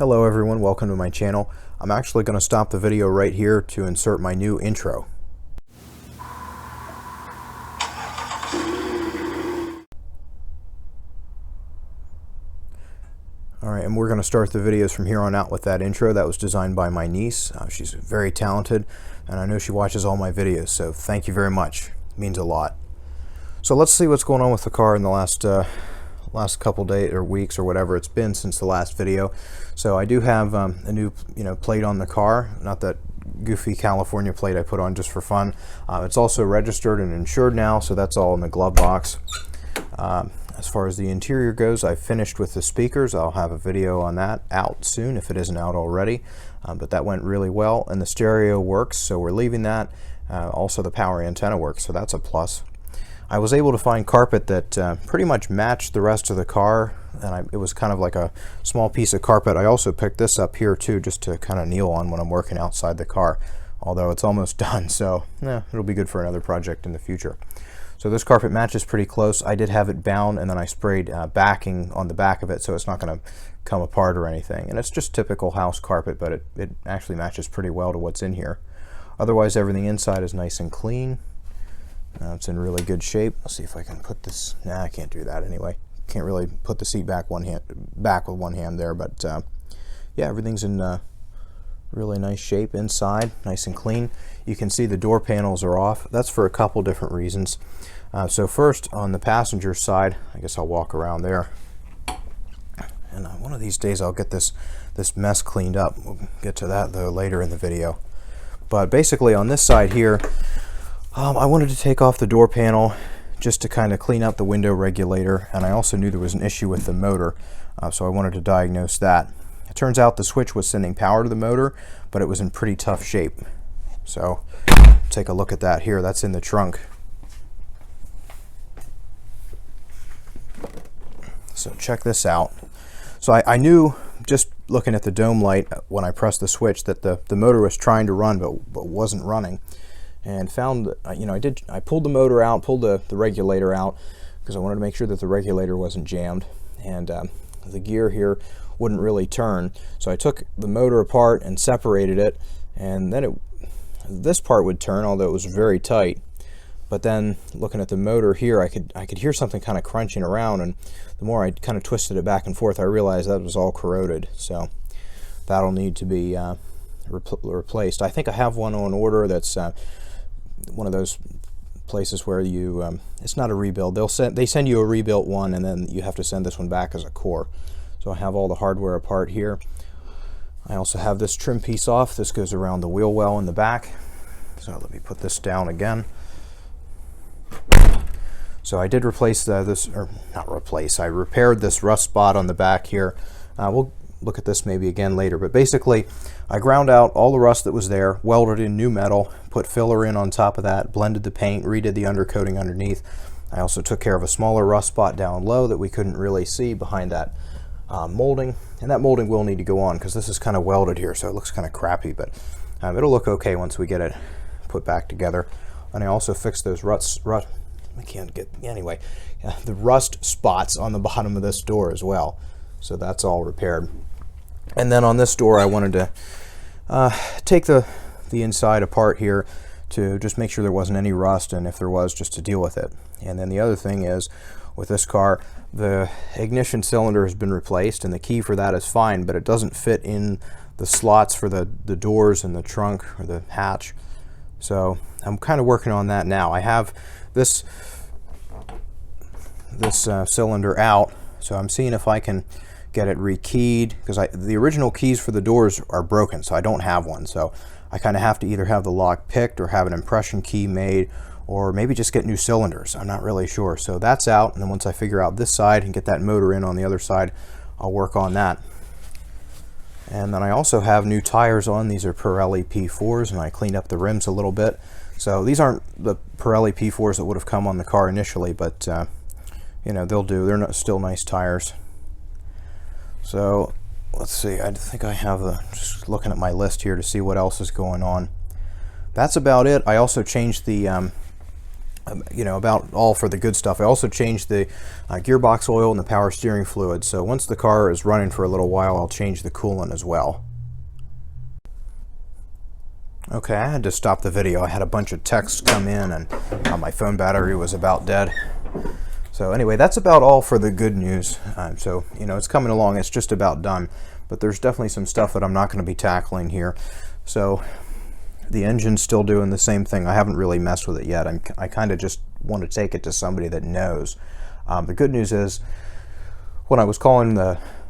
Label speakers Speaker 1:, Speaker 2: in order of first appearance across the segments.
Speaker 1: Hello everyone, welcome to my channel. I'm actually going to stop the video right here to insert my new intro. Alright, and we're going to start the videos from here on out with that intro. That was designed by my niece. She's very talented, and I know she watches all my videos, so thank you very much. It means a lot. So let's see what's going on with the car in the last couple days or weeks or whatever it's been since the last video. So I do have a new plate on the car, not that goofy California plate I put on just for fun. It's also registered and insured now, so that's all in the glove box. As far as the interior goes, I've finished with the speakers. I'll have a video on that out soon if it isn't out already, but that went really well, and the stereo works, so we're leaving that. Also the power antenna works, so that's a plus. I was able to find carpet that pretty much matched the rest of the car, and it was kind of like a small piece of carpet. I also picked this up here too, just to kind of kneel on when I'm working outside the car, although it's almost done, so it'll be good for another project in the future. So this carpet matches pretty close. I did have it bound, and then I sprayed backing on the back of it, so it's not going to come apart or anything. And it's just typical house carpet, but it actually matches pretty well to what's in here. Otherwise, everything inside is nice and clean. It's in really good shape. Let's see if I can put this. Nah, I can't do that anyway. Can't really put the seat back with one hand there, but yeah, everything's in really nice shape inside, nice and clean. You can see the door panels are off. That's for a couple different reasons. So first, on the passenger side, I guess I'll walk around there, and one of these days I'll get this mess cleaned up. We'll get to that though later in the video. But basically on this side here, I wanted to take off the door panel just to kind of clean up the window regulator, and I also knew there was an issue with the motor, so I wanted to diagnose that. It turns out the switch was sending power to the motor, but it was in pretty tough shape. So take a look at that here. That's in the trunk. So check this out. So I knew just looking at the dome light when I pressed the switch that the motor was trying to run but wasn't running. And found, I pulled the motor out, pulled the regulator out, because I wanted to make sure that the regulator wasn't jammed, and the gear here wouldn't really turn. So I took the motor apart and separated it, and then this part would turn, although it was very tight. But then looking at the motor here, I could hear something kind of crunching around, and the more I kind of twisted it back and forth, I realized that was all corroded. So that'll need to be replaced. I think I have one on order that's one of those places where you it's not a rebuild. They send you a rebuilt one, and then you have to send this one back as a core. So I have all the hardware apart here. I also have this trim piece off. This goes around the wheel well in the back. So let me put this down again. So I did replace I repaired this rust spot on the back here. We'll look at this maybe again later, but basically I ground out all the rust that was there, welded in new metal, put filler in on top of that, blended the paint, redid the undercoating underneath. I also took care of a smaller rust spot down low that we couldn't really see behind that molding, and that molding will need to go on because this is kind of welded here, so it looks kind of crappy, but it'll look okay once we get it put back together. And I also fixed those the rust spots on the bottom of this door as well, so that's all repaired. And then on this door I wanted to take the inside apart here to just make sure there wasn't any rust, and if there was, just to deal with it. And then the other thing is, with this car, the ignition cylinder has been replaced, and the key for that is fine, but it doesn't fit in the slots for the doors and the trunk or the hatch. So I'm kind of working on that now. I have this cylinder out, so I'm seeing if I can get it rekeyed, because the original keys for the doors are broken, so I don't have one. So I kind of have to either have the lock picked or have an impression key made, or maybe just get new cylinders. I'm not really sure. So that's out, and then once I figure out this side and get that motor in on the other side, I'll work on that. And then I also have new tires on. These are Pirelli P4s, and I cleaned up the rims a little bit. So these aren't the Pirelli P4s that would have come on the car initially, but they'll do. They're still nice tires. So let's see, I think I have just looking at my list here to see what else is going on. That's about it. I also changed the you know, about all for the good stuff. I also changed the gearbox oil and the power steering fluid. So once the car is running for a little while, I'll change the coolant as well. Okay, I had to stop the video. I had a bunch of texts come in and my phone battery was about dead. So anyway, that's about all for the good news. So, you know, it's coming along. It's just about done. But there's definitely some stuff that I'm not going to be tackling here. So the engine's still doing the same thing. I haven't really messed with it yet. I kind of just want to take it to somebody that knows. The good news is, when I was calling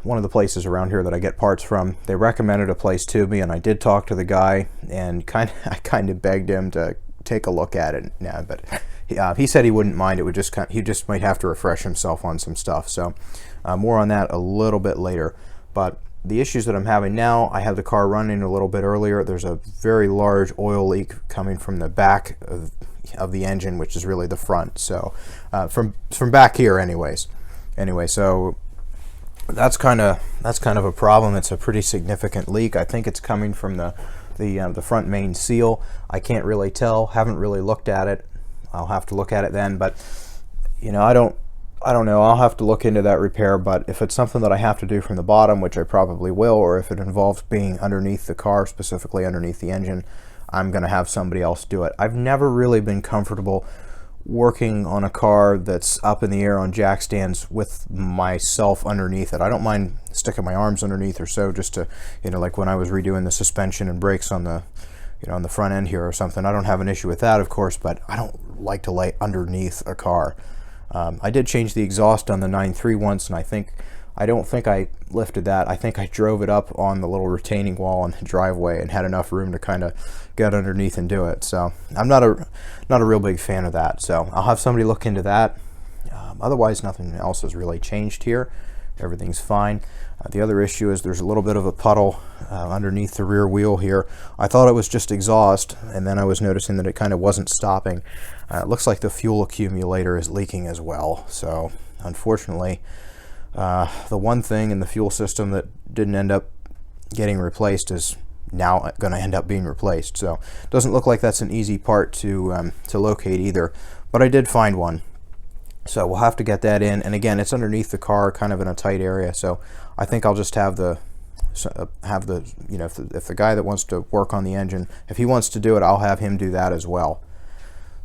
Speaker 1: one of the places around here that I get parts from, they recommended a place to me, and I did talk to the guy, and I kind of begged him to take a look at it. Yeah, but he said he wouldn't mind. It would just he just might have to refresh himself on some stuff. So more on that a little bit later. But the issues that I'm having now, I have the car running a little bit earlier. There's a very large oil leak coming from the back of the engine, which is really the front. So from back here, anyways. Anyway, so that's kind of a problem. It's a pretty significant leak. I think it's coming from the front main seal. I can't really tell. Haven't really looked at it. I'll have to look at it then. But you know, I don't know. I'll have to look into that repair, but if it's something that I have to do from the bottom, which I probably will, or if it involves being underneath the car, specifically underneath the engine, I'm going to have somebody else do it. I've never really been comfortable working on a car that's up in the air on jack stands with myself underneath it. I don't mind sticking my arms underneath or so, just to, you know, like when I was redoing the suspension and brakes on the, you know, on the front end here or something. I don't have an issue with that, of course, but I don't like to lay underneath a car. I did change the exhaust on the 9.3 once, and I don't think I lifted that. I think I drove it up on the little retaining wall in the driveway and had enough room to kind of get underneath and do it. So I'm not a real big fan of that. So I'll have somebody look into that. Otherwise, nothing else has really changed here. Everything's fine. The other issue is there's a little bit of a puddle underneath the rear wheel here. I thought it was just exhaust, and then I was noticing that it kind of wasn't stopping. It looks like the fuel accumulator is leaking as well. So unfortunately, the one thing in the fuel system that didn't end up getting replaced is now going to end up being replaced. So it doesn't look like that's an easy part to locate either, but I did find one. So we'll have to get that in, and again, it's underneath the car, kind of in a tight area. So I think I'll just have the you know, if the guy that wants to work on the engine, if he wants to do it, I'll have him do that as well.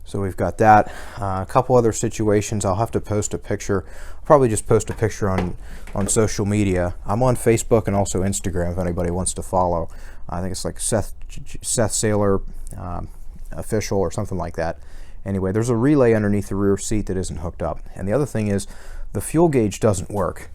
Speaker 1: So we've got that. A couple other situations. I'll have to post a picture. I'll probably just post a picture on social media. I'm on Facebook and also Instagram if anybody wants to follow. I think it's like Seth Saylor official or something like that. Anyway, there's a relay underneath the rear seat that isn't hooked up. And the other thing is the fuel gauge doesn't work.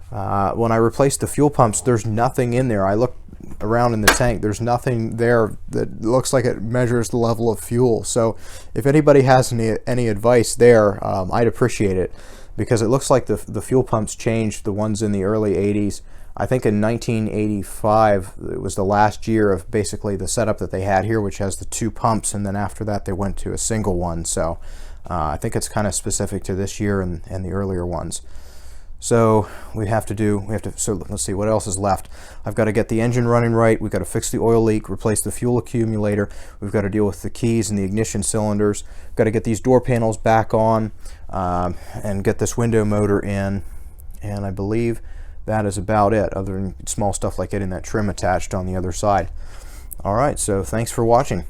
Speaker 1: When I replaced the fuel pumps, there's nothing in there. I looked around in the tank, there's nothing there that looks like it measures the level of fuel. So if anybody has any advice there, I'd appreciate it, because it looks like the fuel pumps changed, the ones in the early 80s. I think in 1985, it was the last year of basically the setup that they had here, which has the two pumps, and then after that they went to a single one. So I think it's kind of specific to this year and the earlier ones. So so let's see what else is left. I've got to get the engine running right. We've got to fix the oil leak, replace the fuel accumulator. We've got to deal with the keys and the ignition cylinders. We've got to get these door panels back on and get this window motor in. And I believe that is about it, other than small stuff like getting that trim attached on the other side. All right, so thanks for watching.